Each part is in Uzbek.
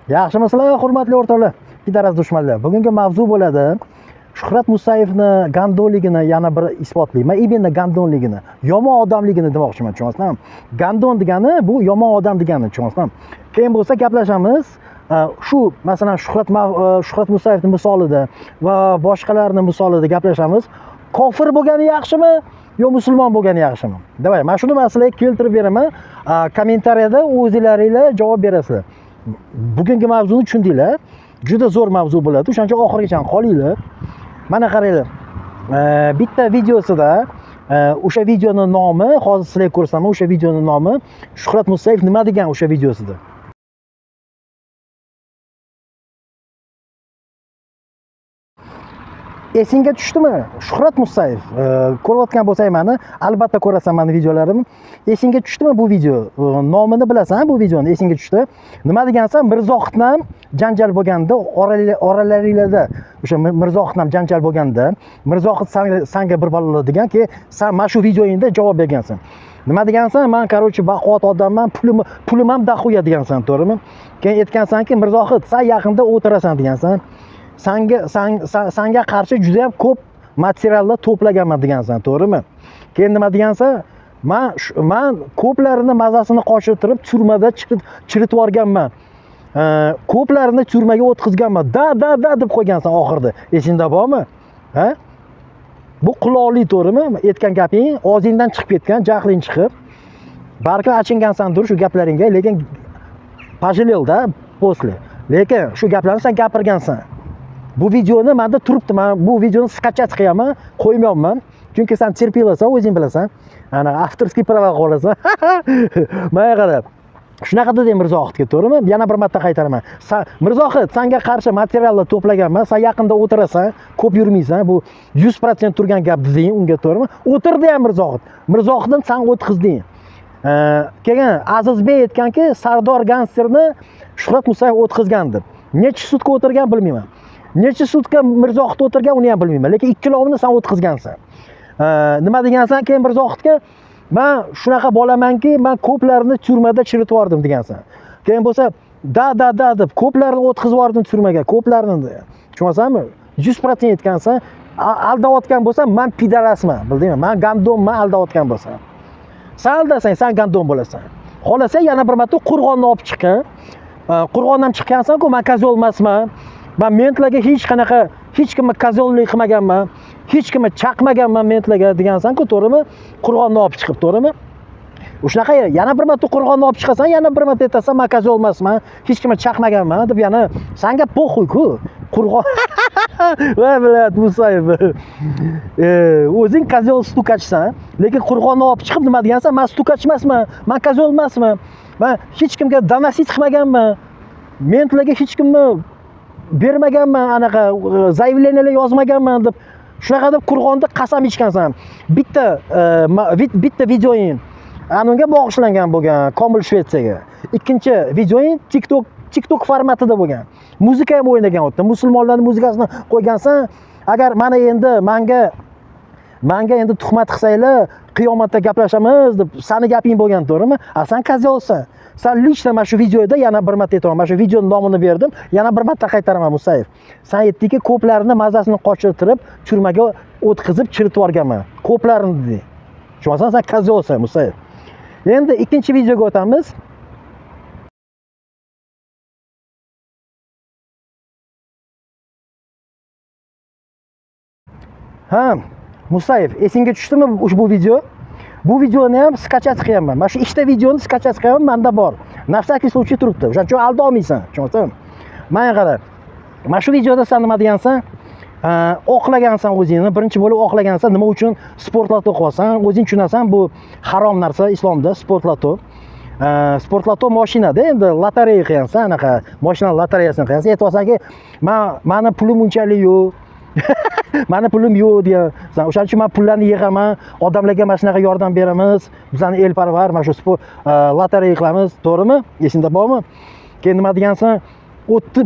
Yaxshimisizlar, hurmatli o'rtoqlar, idaraz dushmanlar. Bugungi mavzu bo'ladi. Shuhrat Musayevni gandonligini yana bir isbotlayman. Imенно gandonligini, yomon odamligini demoqchiman, tushunasizmi? Gandon degani bu yomon odam degani, tushunasizmi? Keyin bo'lsa gaplashamiz. Shu masalan Shuhrat Musayevning misolida va boshqalarning misolida gaplashamiz. Kofir bo'lgani yaxshimi yo musulmon bo'lgani yaxshimi? Davay, men shuni masalaga keltirib beraman. Kommentariyada o'zingizlar javob berasizlar. Bugungi mavzuni tushundinglar. Juda zo'r mavzu bo'ladi. O'shancha oxirigacha qolinglar. Mana qaranglar. Bitta videosida o'sha videoning nomi, hozir sizlarga ko'rsataman, o'sha videoning nomi Shuhrat Musayev nima degan o'sha videosida. Esingga tushdimi? Shuhrat Musayev ko'rayotgan bo'lsang meni, albatta ko'rasan meni videolarimni. Esingga tushdimi bu video? Nomini bilasan bu videoni, esingga tushdi. Nima degansan? Mirzohid ham janjal bo'lganda, oralaringlarda o'sha Mirzohid ham janjal bo'lganda, Mirzohid senga bir balolar deganki, sen mana shu videoyingda javob bergansan. Nima degansan? Men qarochi baquvvat odamman, pulim ham daxuya degansan, to'g'rimi? Keyin aytgansanki, Mirzohid, sen yaqinda o'tirasan degansan. Sanga qarshi juda ham ko'p materiallar to'plaganman degansan, to'g'rimi? Keyin nima degansan? Men ko'plarini mazasini qochirtirib turmada chiritib yuborganman. Ko'plarini turmaga o'tkazganman. Da deb qo'ygansan oxirida. Esingda bormi? Ha? Bu quloqli, to'g'rimi? Aytgan gaping og'zingdan chiqib ketgan, jahling chiqib. Balki achingansandir shu gaplaringga, lekin pajilelda posle. Lekin shu gaplarni sen gapirgansan. Bu videoni menda turibdi. Men bu videoni skachat qilaman, qo'ymayapman. Chunki sen terpilasan, o'zing bilasan. Ana avtorskiy prava qolasan. Menga qarab. Shunaqa dedi Mirzohidga, to'g'rimi? Yana bir marta qaytaraman. Mirzohid, senga qarshi materiallar to'plaganman. Sen yaqinda o'tirasan, ko'p yurmaysan. Bu 100% turgan gap deding unga, to'g'rimi? O'tirdi ham Mirzohid. Mirzohidni sen o'tqizding. Keyin Azizbek aytganki, Sardor gangsterni Shuhrat Musayev o'tqizgan deb. Necha sutka o'tirgan bilmayman. Necha sutka Mirzohid o'tirgan uni ham bilmayman, lekin ikkilovini sen o'tqizgansan. Nima degansan keyin Mirzohidga? Men shunaqa bolamanki, men ko'plarni turmada chiritib yubordim degansan. Keyin bo'lsa, da deb ko'plarni o'tkazib yubordim turmaga, ko'plarni. Tushunasizmi? 100% aytgansan. Aldayotgan bo'lsam, men pidarasman, bildingmi? Men gandonman aldayotgan bo'lsam. Sen aldasang, sen gandon bo'lasan. Xolasa yana bir marta Qurg'onni olib chiqqan. Qurg'ondan chiqqansan-ku, men kozol emasman. Men mentlarga hech kimni kozollik qilmaganman. Hech kimni chaqmaganman mentlarga degansan-ku, to'g'rimi? Qurg'onni olib chiqib, to'g'rimi? O'shanaqa yana bir marta Qurg'onni olib chiqasan, yana bir marta aytasan, men kozol emasman, hech kimni chaqmaganman deb yana senga po'xuy-ku. Qurg'on va bilat Musayev. O'zing kozol stukachsan, lekin Qurg'onni olib chiqib nima degansan? Men stukach emasman, men kozol emasman. Men hech kimga donosit qilmaganman. Mentlarga hech kimni bermaganman, anaqa zaявлениyalar yozmaganman deb shunaqa deb Qurg'onda qasam ichgansan. Bitta videoing anunga bag'ishlangan bo'lgan, Komil Shvetsiyaga. Ikkinchi videoing TikTok formatida bo'lgan. Muzika ham o'ynagan o'tda. Musulmonlarning muzikasini qo'ygansan. Agar menga endi tuhmat qilsanglar, qiyomatda gaplashamiz deb seni gaping bo'lgan, to'g'rimi? Sen kozolsan. Sen lично mana shu videoda yana bir marta aytaman. Mana shu videoning nomini berdim. Yana bir marta qaytaraman Musayev. Sen aytdingki, ko'plarni mazasini qochirtirib, turmaga o'tkazib chiritib yuborganman. Ko'plarni deding. Tushunsan, sen kozolsan Musayev. Endi ikkinchi videoga o'tamiz. Ha, Musayev, esingga tushdimi ushbu video? Bu videoni ham skachat qilaman. Mana shu ikkita videoni skachat qilaman, menda bor. Nafsaki случай turibdi. O'shaning uchun alda olmaysan, tushunasizmi? Menga qara. Mana shu videoda sen nima degansan? Oqlagansan o'zingni, birinchi bo'lib oqlagansan, nima uchun sportloto qilasan? O'zing tushunasan, bu harom narsa islomda, sportloto. Sportloto mashinada endi lotereya qilgansan, anaqa mashina lotereyasini qilgansan. Aytvasanki, meni pulim unchalik yo'q. Meni pulim yo'q deyasan. O'shaning uchun men pullarni yig'aman, odamlarga mana shunaqa yordam beramiz. Bizani elparvar, mana shu lotereya qilamiz, to'g'rimi? Esingda bormi? Keyin nima degansan?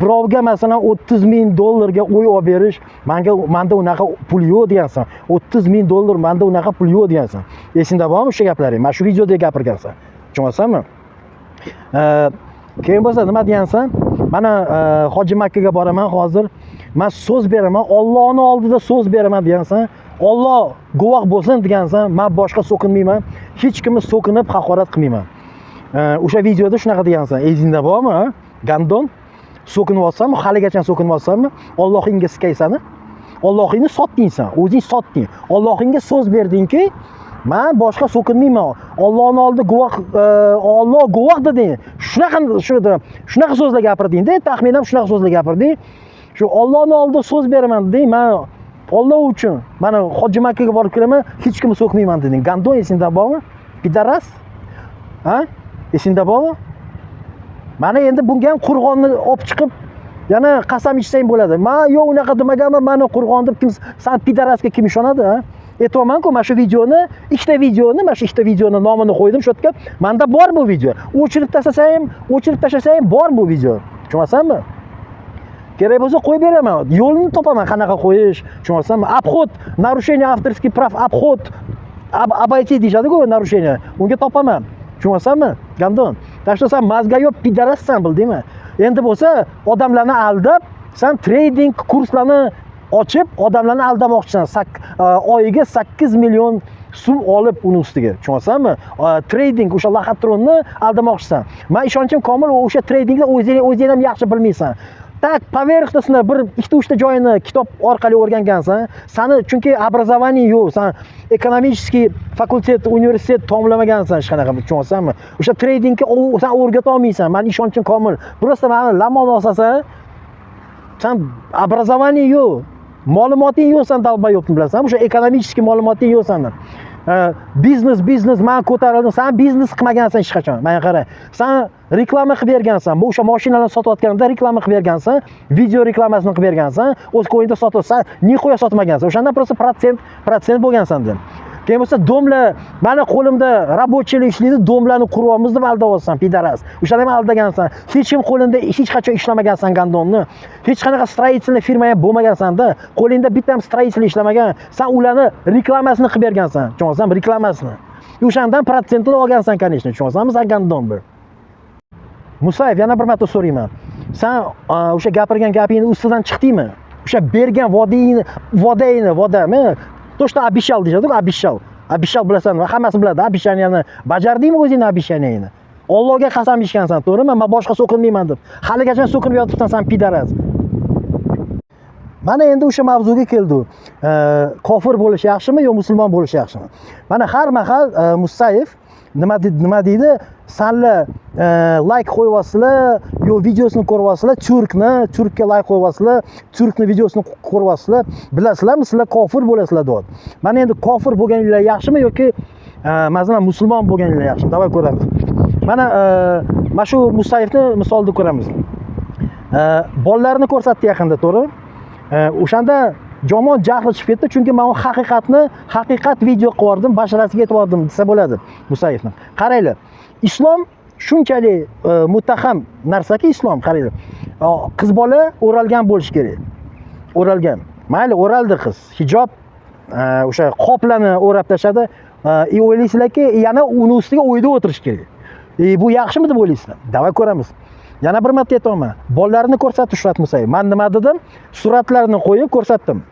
Birovga masalan 30 ming dollarga uy olib berish, menda unaqa pul yo'q degansan. 30 ming dollar menda unaqa pul yo'q degansan. Esingda bormi shu gaplaring? Mana shu videoda gapirgansan. Tushunasizmi? Keyin bo'lsa nima degansan? Mana Hoji Makkaga boraman hozir. Men so'z beraman, Allohning oldida so'z beraman degansan, Alloh guvoh bo'lsin degansan, men boshqa so'kinmayman. Hech kimni so'kinib haqorat qilmayman. O'sha videoda shunaqa degansan. Esingda bormi? Gandon so'kinyapsanmi? Haligacha so'kinyapsanmi? Allohingga sikaysani? Allohingni sotdingsan, o'zing sotding. Allohingga so'z berdingki, men boshqa so'kinmayman. Allohning oldida guvoh, Alloh guvoh deding. Shunaqa so'zlar gapirding-da, taxminan shunaqa so'zlar gapirding. Shu Allohning oldida so'z beraman deding. Men Alloh uchun mana Hoji Makkaga borib kelaman, hech kimni so'kmayman deding. Gandon esingda bormi? Pidaras? Ha? Esingda bormi? Mana endi bunga ham Qur'onni olib chiqib yana qasam ichsang bo'ladi. Men yo'q unaqa demaganman, meni Qur'on deb kim san pidarasga kim ishonadi, ha? Aytayman-ku, mana shu videoni, ikkita videoni nomini qo'ydim shu yerga. Menda bor bu video. O'chirib tashlasam ham bor bu video. Tushunasanmi? Kerak bo'lsa qo'yib beraman. Yo'lini topaman qanaqa qo'yish. Tushunasanmi? Обход, нарушение авторских прав, обход. Обойти deyishadi-ku, нарушение. Unga topaman. Tushunasanmi? Gandon. Tashlasam mazga yo'q pidarassan, bildingmi? Endi bo'lsa odamlarni aldab, sen trading kurslarni ochib, odamlarni aldamoqchisan. Oyiga 8 million so'm olib uni ustiga. Tushunasanmi? Trading o'sha laxatronni aldamoqchisan. Men ishonchim komil, o'sha tradingni o'zing ham yaxshi bilmaysan. Tak поверхностно bir ikkita uchta joyini kitob orqali o'rgangansan. Sani chunki образование yo'q. Sen ekonomический fakultet, universitet tamomlamagansan hech qanaqa, tushunasanmi? O'sha tradingga sen o'rgata olmaysan. Men ishonchim komil. Просто meni lamon olsasa, sen образование yo'q. Ma'lumoting yo'q, sen dalbayobni bilasanmi? O'sha ekonomический ma'lumoting yo'q senda. Biznes men ko'tarildim. Sen biznes qilmagansan hech qachon. Menga qara. Sen reklama qilib bergansan. Bu o'sha mashinalarni sotayotganda reklama qilib bergansan, video reklamasini qilib bergansan, o'z qo'yingda sotaysan, nihoya sotmagansan. O'shanda просто protsent bo'lgansan dedim. Keyin bo'lsa domlar, meni qo'limda рабочийlik ishlaydi, domlarni quryapmiz deb aldayapsan, pidaras. O'shanda ham aldagansan. Hech kim qo'lingda hech qachon ishlamagansan gandonni. Hech qanaqa строительный firma ham bo'lmagansan-da. Qo'lingda bitta ham строительный ishlamagan. Sen ularni reklamasini qilib bergansan. Tushunasanmi? Reklamasini. O'shandan protsentini olgansan, конечно. Tushunasanmi? Sen gandon bir. Musayev, yana bir marta so'rayman. Sen o'sha gapirgan gapingni ustidan chiqdingmi? O'sha bergan vodayni, to, что обещал deydi-ku, обещал bilasan va hammasi biladi. Обещанияni bajardingmi o'zingni обещанияni? Allohga qasam ichgansan, to'g'rimi? Men boshqa so'kinmayman deb. Haligacha so'kinib yotibsan, sen pidaras. Mana endi o'sha mavzuga keldi. Kofir bo'lish yaxshimi yo musulmon bo'lish yaxshimi? Mana har mahal Musayev nima deydi? Sanlar like qo'yasizlar, yo videosini ko'ryapsizlar, turkga like qo'yasizlar, turkni videosini ko'ryapsizlar. Bilasizlarmi, sizlar kofir bo'lasizlar deyapti. Mana endi kofir bo'lganinglar yaxshimi yoki masalan musulmon bo'lganinglar yaxshimi? Davay ko'ramiz. Mana shu Musayevni misolda ko'ramiz. Bolalarni ko'rsatdi yaqinda, to'g'ri? O'shanda jomon jahli chiqib ketdi, chunki men haqiqat video qilib basharasiga aytib desa bo'ladi Musayevni. Qaranglar, islom shunchalik muttaham narsaki, islom, qaranglar. Qiz bola o'ralgan bo'lish kerak. O'ralgan. Mayli, o'raldi qiz. Hijob o'sha qoplarni o'rab tashadi. O'ylaysizlarki, yana uni ustiga o'yda o'tirish kerak. Bu yaxshimi deb o'ylaysizlar? Davay ko'ramiz. Yana bir marta aytaman. Bolalarni ko'rsatdi Shuhrat Musayev. Men nima dedim? Suratlarni qo'yib ko'rsatdim.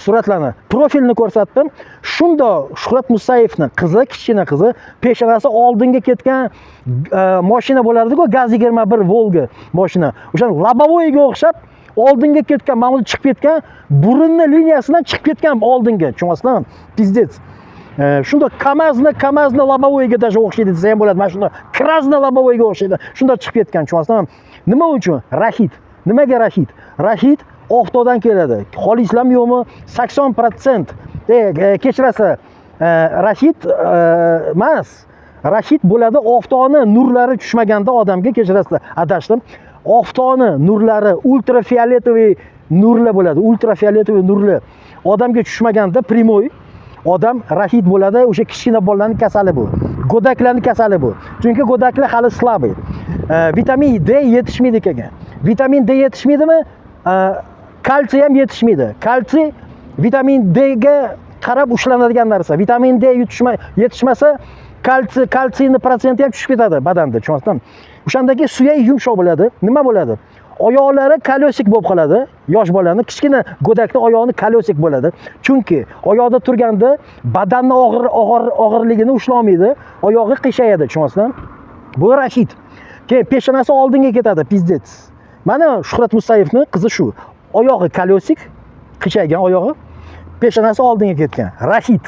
Suratlarni, profilni ko'rsatdim. Shunda Shuhrat Musayevni qizi, kichkina qizi, peshonasi oldinga ketgan mashina bo'lardi-ku, gaz 21 Volga mashina. O'sha Lobovoyga o'xshab oldinga ketgan, mana bu chiqib ketgan, burunni liniyasidan chiqib ketgan oldinga. Tushunasizlarmi? Pizdets. Shunda Kamazni Lobovoyga даже o'xshaydi desa ham bo'ladi. Mana shunda Krazni Lobovoyga o'xshaydi. Shunda chiqib ketgan, tushunasizlarmi? Nima uchun? Rahid. Nimaga Rahid? Rahid oftobdan keladi. Xolislam yo'qmi? 80%. Kechirasiz. Rahid emas. Rahid bo'ladi oftobni nurlari tushmaganda odamga, kechirasiz. Adashdim. Oftobni nurlari ultrafioletoviy nurlar bo'ladi. Ultrafioletoviy nurlar odamga tushmaganda primoy odam rahid bo'ladi. O'sha kichkina bolalarning kasali bu. Go'daklarning kasali bu. Chunki go'daklar hali slabiy. Vitamin D yetishmaydi ekan. Vitamin D yetishmaydimi? Kalsiy ham yetishmaydi. Kalsiy vitamin D ga qarab ushlanadigan narsa. Vitamin D yetishmasa kalsiyni protsenti ham tushib ketadi badanda, tushunyapsizmi? O'shandagi suyak yumshoq bo'ladi. Nima bo'ladi? Oyoqlari kolesik bo'lib qoladi. Yosh bolani kichkina go'dakning oyog'ini kolesik bo'ladi. Chunki oyoqda turganda badanni og'irligini ushlolmaydi, oyog'i qiyshayadi, tushunyapsizmi? Bu Rashid. Keyin peshonasi oldinga ketadi, pizdets. Mana Shuhrat Musayevning qizi shu. Oyog'i kolesik, qiyshaygan oyog'i, peshonasi oldinga ketgan. Rashid.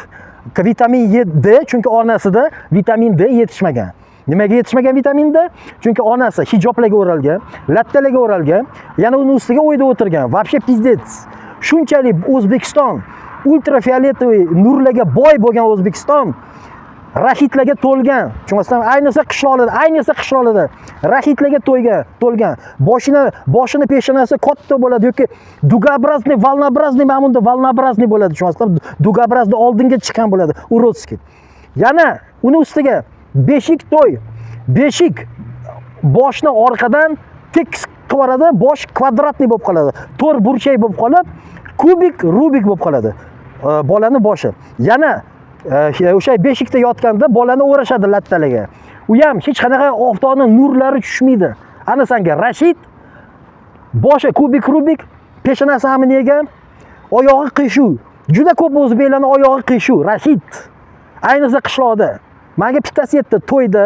Vitamin D, chunki onasida vitamin D yetishmagan. Nimaga yetishmagan vitamin D? Chunki onasi hijoblarga o'ralgan, lattalarga o'ralgan, yana uning ustiga o'yda o'tirgan. Вообще pizdets. Shunchalik O'zbekiston ultrafioletoviy nurlarga boy bo'lgan O'zbekiston rahitlarga to'lgan. Tushunyapsizmi? Ayniqsa qishloqlarda rahitlarga to'lgan. Boshini peshonasi katta bo'ladi yoki dugoобразный, волнообразный, mana bunda волнообразный bo'ladi, tushunyapsizmi? Dugoобразный oldinga chiqqan bo'ladi, urotskiy. Yana uni ustiga beshik to'y. Beshik boshni orqadan tekis qilib yuboradi, bosh kvadratniy bo'lib qoladi. To'rt burchak bo'lib qolib, kubik, rubik bo'lib qoladi. Bolani boshi. Yana o'sha beshikda yotganda bolani o'rashadi lattalarga. U ham hech qanaqa oftobning nurlari tushmaydi. Ana senga Rashid, boshi kubik, rubik, peshonasi hamini yegan, oyog'i qiyshuv. Juda ko'p o'zbeklarning oyog'i qiyshuv. Rashid. Ayniqsa qishloqda. Menga bittasi yetdi to'yda.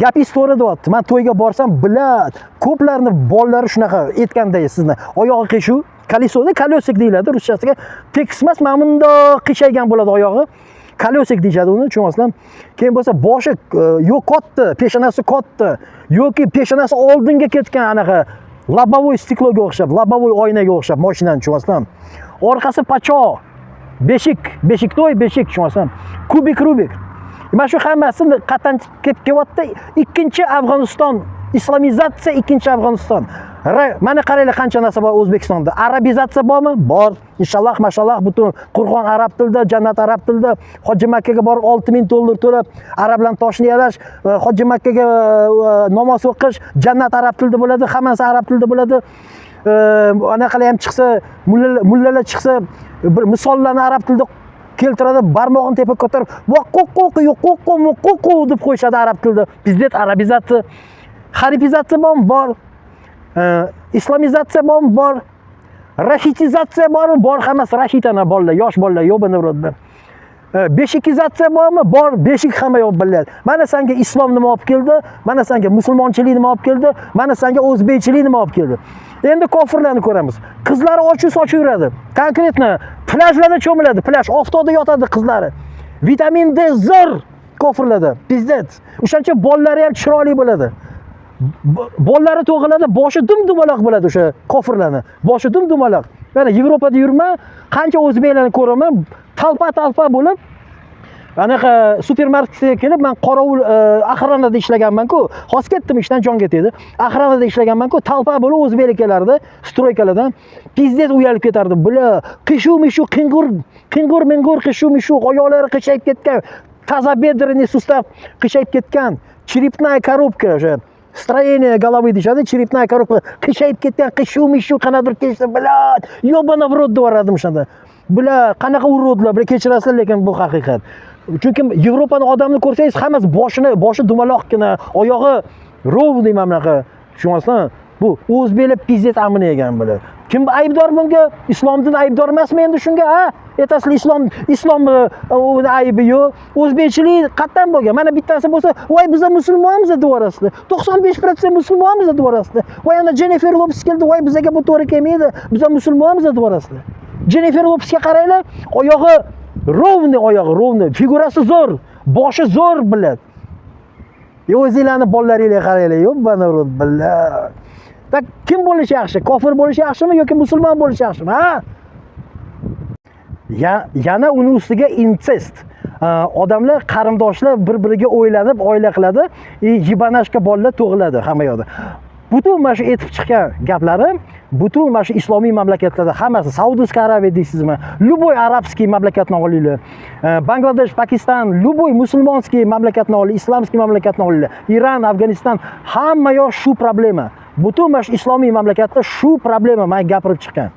Gapingiz to'g'ri deyapti. Men to'yga borsam, biladi. Ko'plarni bolalari shunaqa aytganday sizni. Oyog'i qiyshuv, kolesik deyiladi ruschasiga. Tekis emas, mana bunda qiyshaygan bo'ladi oyog'i. Kolesik deyishadi uni, tushunyapsizmi? Keyin bo'lsa boshi yo'q katta, peshonasi katta yoki peshonasi oldinga ketgan anaqa lobovой stikloga o'xshab, lobovой oynaga o'xshab mashinani, tushunyapsizmi? Orqasi pachoq. Beshik to'y, tushunyapsizmi? Kubik, rubik. Mana shu hammasini qatan kelyapti. Ikkinchi Afg'oniston, islomizatsiya ikkinchi Afg'oniston. Mana qaranglar qancha narsa bor O'zbekistonda. Arabizatsiya bormi? Bor. Inshaalloh, mashalloh, butun Qur'on arab tilida, jannat arab tilida. Hoji Makkaga borib $6000 to'lab, arablarni toshni yalash, Hoji Makkaga namoz o'qish, jannat arab tilida bo'ladi, hammasi arab tilida bo'ladi. Anaqalar ham chiqsa, mullalar chiqsa, bir misollarni arab tilida keltiradi, barmog'ini tepaga ko'tarib, "Va qo'qqu deb qo'yishadi arab tilida. Bizdek arabizatsiya, harifizatsiya bor. Islomizatsiya bor. Rashitizatsiya bor, hammasi Rashid ana bolalar, yosh bolalar yo'q bunda urodda. Beshikizatsiya bormi? Bor, beshik hamma yo'q biladi. Mana senga islom nima olib keldi? Mana senga musulmonchilik nima olib keldi? Mana senga o'zbekchilik nima olib keldi? Endi kofirlarni ko'ramiz. Qizlari soch yuradi. Konkretno plyajlarda cho'miladi, plyaj oftobda yotadi qizlari. Vitamin D zo'r kofirlarda. Bizdek. O'shancha bolalari ham chiroyli bo'ladi. Bolalari tug'iladi, boshi dumaloq bo'ladi o'sha kofirlarni. Boshi dumaloq. Mana Yevropada yurma, qancha o'zbeklarni ko'raman, talpa bo'lib, anaqa supermarketga kelib, men qorovul axronada ishlaganman-ku, hozir ketdim ishdan, jonga tegdi. Axronada ishlaganman-ku, talpa bo'lib o'zbeklar kelardi, stroykalardan. Bizdek uyalib ketardim. Bular qishuv-mishuv, qing'ur, qishuv-mishuv, oyoqlari qiyshayib ketgan, тазобедренный sustav qiyshayib ketgan, черепная коробка o'sha строение головы deyishadi, черепная коробка qiyshayib ketgan, qishuv-mishuv qanadir kelsa, bilad, yobana в рот deb o'shanda. Bular qanaqa urodlar, bular kechirasizlar, lekin bu haqiqat. Chunki Yevropaning odamini ko'rsangiz, hammasi boshi dumaloqgina, oyog'i rovniy mamlaqa. Tushunyapsizmi? Bu o'zbeklar pizdek amini yegan bular. Kim aybdor bunga? Islomdan aybdor emasmi endi shunga? Ha? Aytasizlar islom aybi yo'q. O'zbekchilik qatdan bo'lgan. Mana bittasi bo'lsa, "Voy biz musulmonmiz" deb o'rasizlar. 95% musulmonmiz deb o'rasizlar. Voy ana Jennifer Lopez keldi, "Voy bizga bu to'g'ri kelmaydi. Biz musulmonmiz" deb o'rasizlar. Jennifer Lopezga qaranglar, oyog'i rovni, figurasi zo'r, boshi zo'r biladi. O'zinglarning bolalaringga qaranglar, yo'q bana billah. Tak kim bo'lish yaxshi? Kofir bo'lish yaxshimi yoki musulmon bo'lish yaxshimi? Ha? Yana uni ustiga incest. Odamlar, qarindoshlar bir-biriga o'ylanib, oila qiladi, yibanashka bolalar tug'iladi hamma yoqda. Butun mana shu aytib chiqqan gaplarim, butun mana shu islomiy mamlakatlarda hammasi, Saudiya Arabiya deysizmi, любой arabskiy mamlakatni olinglar, Bangladesh, Pokiston, любой musulmonskiy mamlakatni olinglar, islomskiy mamlakatni olinglar, Iran, Afg'oniston, hamma yoq shu problema. Butun mana shu islomiy mamlakatda shu problema men gapirib chiqqan.